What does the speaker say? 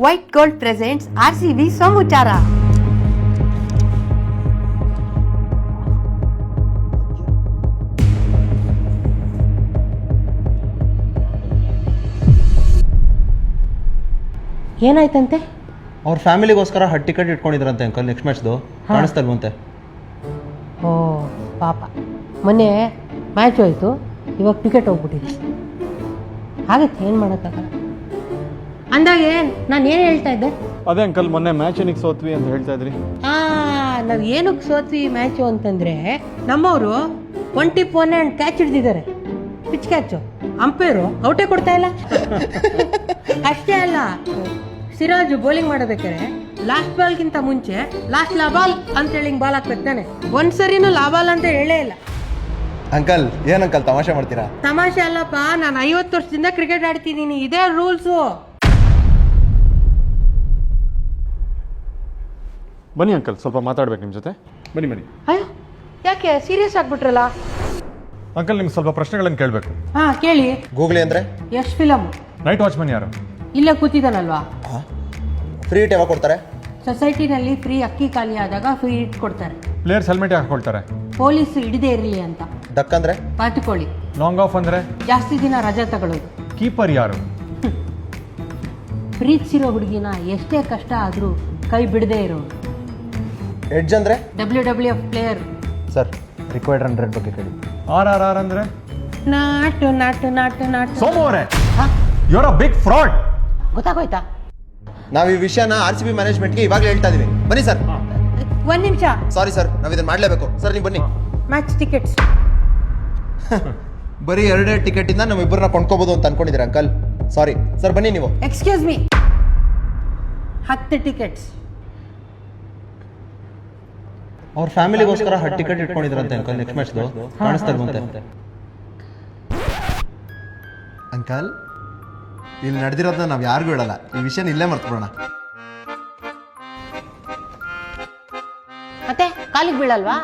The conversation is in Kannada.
ವೈಟ್ ಗೋಲ್ಡ್ ಪ್ರೆಸೆಂಟ್ಸ್ RCB ಸಮಾಚಾರ. ಏನಾಯ್ತಂತೆ? ಅವ್ರ ಫ್ಯಾಮಿಲಿಗೋಸ್ಕರ ಟಿಕೆಟ್ ಇಟ್ಕೊಂಡಿದ್ರಂತೆ ಅಂಕಲ್. ನೆಕ್ಸ್ಟ್ ಮ್ಯಾಚ್ದು ಕಾಣಿಸ್ತಲ್ವಂತೆ. ಓ ಪಾಪ, ಮೊನ್ನೆ ಮ್ಯಾಚ್ ಹೋಯ್ತು, ಇವಾಗ ಟಿಕೆಟ್ ಹೋಗ್ಬಿಟ್ಟಿದೆ. ಆಗತ್ತೆ, ಏನು ಮಾಡೋಕ್ಕಾಗಲ್ಲ. ಅಂದಾಗ ನಾನು ಏನು ಹೇಳ್ತಾ ಇದ್ದೆ? ಅದೇ ಅಂಕಲ್, ಮೊನ್ನೆ ಮ್ಯಾಚ್ ಏನಿಗೆ ಸೋತ್ವಿ ಅಂತ ಹೇಳ್ತಾ ಇದ್ರಿ. ನಾವು ಏನಕ್ಕೆ ಸೋತ್ವಿ ಮ್ಯಾಚು ಅಂತಂದರೆ, ನಮ್ಮವರು 1 ಟಿಪ್ 1 ಆ್ಯಂಡ್ ಕ್ಯಾಚ್ ಹಿಡ್ದಿದ್ದಾರೆ. Pitch catch. ಅಂಪೇರು ಔಟೇ ಕೊಡ್ತಾ ಇಲ್ಲ. ಅಷ್ಟೇ ಅಲ್ಲ, ಸಿರಾಜು ಬೌಲಿಂಗ್ ಮಾಡಬೇಕಾದ್ರೆ ಲಾಸ್ಟ್ ಬಾಲ್ಗಿಂತ ಮುಂಚೆ ಲಾಸ್ಟ್ ಲಾಬಾಲ್ ಅಂತೇಳಿ ಬಾಲ್ ಹಾಕ್ಬೇಕು ತಾನೆ. ಒಂದ್ಸರಿನೂ ಲಾಬಾಲ್ ಅಂತ ಹೇಳೇ ಇಲ್ಲ. ಅಂಕಲ್ ಏನ್ ಅಂಕಲ್ ತಮಾಷೆ ಮಾಡ್ತೀರಾ? ತಮಾಷೆ ಅಲ್ಲಪ್ಪ, ನಾನು 50 ವರ್ಷದಿಂದ ಕ್ರಿಕೆಟ್ ಆಡ್ತಿದ್ದೀನಿ, ಇದೇ ರೂಲ್ಸು. ಬನ್ನಿ ಅಂಕಲ್, ಸ್ವಲ್ಪ ಮಾತಾಡ್ಬೇಕು ನಿಮ್ಮ ಜೊತೆ. ಬನ್ನಿ. ಅಯ್ಯೋ, ಯಾಕೆ ಸೀರಿಯಸ್ ಆಗ್ಬಿಟ್ರಲ್ಲ? ಅಂಕಲ್, ನಿಮ್ಗೆ ಸ್ವಲ್ಪ ಪ್ರಶ್ನೆಗಳನ್ನು ಕೇಳಬೇಕು. ಕೇಳಿ. ಗೂಗ್ಲಿ ಅಂದ್ರೆ ಎಷ್ಟು ಫಿಲಮ್? ನೈಟ್ ವಾಚ್ಮನ್ ಯಾರು? ಇಲ್ಲೇ ಕೂತಿದ್ದಾನಲ್ವಾ. ಫ್ರೀ ಯಾವಾಗ ಕೊಡ್ತಾರೆ? ಸೊಸೈಟಿನಲ್ಲಿ ಫ್ರೀ ಅಕ್ಕಿ ಖಾಲಿ ಆದಾಗ ಫ್ರೀ ಇಟ್ ಕೊಡ್ತಾರೆ. ಪ್ಲೇಯರ್ಸ್ ಹೆಲ್ಮೆಟ್ ಹಾಕೊಳ್ತಾರೆ. ಪೊಲೀಸ್ ಹಿಡಿದೇ ಇರಲಿ ಅಂತ. ಡಕ್ ಅಂದ್ರೆ ಪಾತುಕೋಳಿ. ಲಾಂಗ್ ಆಫ್ ಅಂದ್ರೆ ಜಾಸ್ತಿ ದಿನ ರಜೆ ತಗೊಳ್ಳೋದು. ಕೀಪರ್ ಯಾರು? ಪ್ರೀತಿಸಿರೋ ಹುಡುಗಿನ ಎಷ್ಟೇ ಕಷ್ಟ ಆದ್ರೂ ಕೈ ಬಿಡದೇ ಇರೋರು. ಎಡ್ಜ್ ಅಂದ್ರೆ WWF player. Sir, required run rate ಬಗ್ಗೆ ಕೇಳಿ. RRR ಅಂದ್ರೆ ನಾಟು ನಾಟು ನಾಟು ನಾಟು. ಸೋಮು ಅವರೇ, you are a big fraud. ಗೊತ್ತಾಗೋಯ್ತಾ? ನಾವು ಈ ವಿಷಯನ RCB ಮ್ಯಾನೇಜ್ಮೆಂಟ್ಗೆ ಇವಾಗಲೇ ಹೇಳ್ತಾ ಇದೀವಿ. ಬನ್ನಿ ಸರ್. 1 ನಿಮಿಷ. ಸಾರಿ ಸರ್, ನಾವು ಇದನ್ನ ಮಾಡಲೇಬೇಕು. ಸರ್ ನೀವು ಬನ್ನಿ. Match tickets. ಬರೀ 2 ಟಿಕೆಟ್ ಇಂದ ನಾವು ಇಬ್ಬರನ್ನ ಕೊಂಡ್ಕೋಬಹುದು ಅಂತ ಅನ್ಕೊಂಡಿದ್ದೀರಾ ಅಂಕಲ್? ಸಾರಿ ಸರ್, ಬನ್ನಿ ನೀವು. Excuse me. 10 ಟಿಕೆಟ್ಸ್. ಅವ್ರ ಫ್ಯಾಮಿಲಿಗೋಸ್ಕರ ಟಿಕೆಟ್ ಇಟ್ಕೊಂಡಿದ್ರಂತೆ ಅಂಕಲ್. ನೆಕ್ಸ್ಟ್ ಮ್ಯಾಚ್ದು ಕಾಣಿಸ್ತಲ್ವಂತೆ. ಅಂಕಲ್, ಇಲ್ಲಿ ನಡೆದಿರೋದನ್ನ ನಾವು ಯಾರಿಗೂ ಹೇಳಲ್ಲ. ಈ ವಿಷಯನ ಇಲ್ಲೇ ಮರ್ತ್ಬಿಡೋಣ. ಮತ್ತೆ ಕಾಲಿಗೆ ಬೀಳಲ್ವಾ?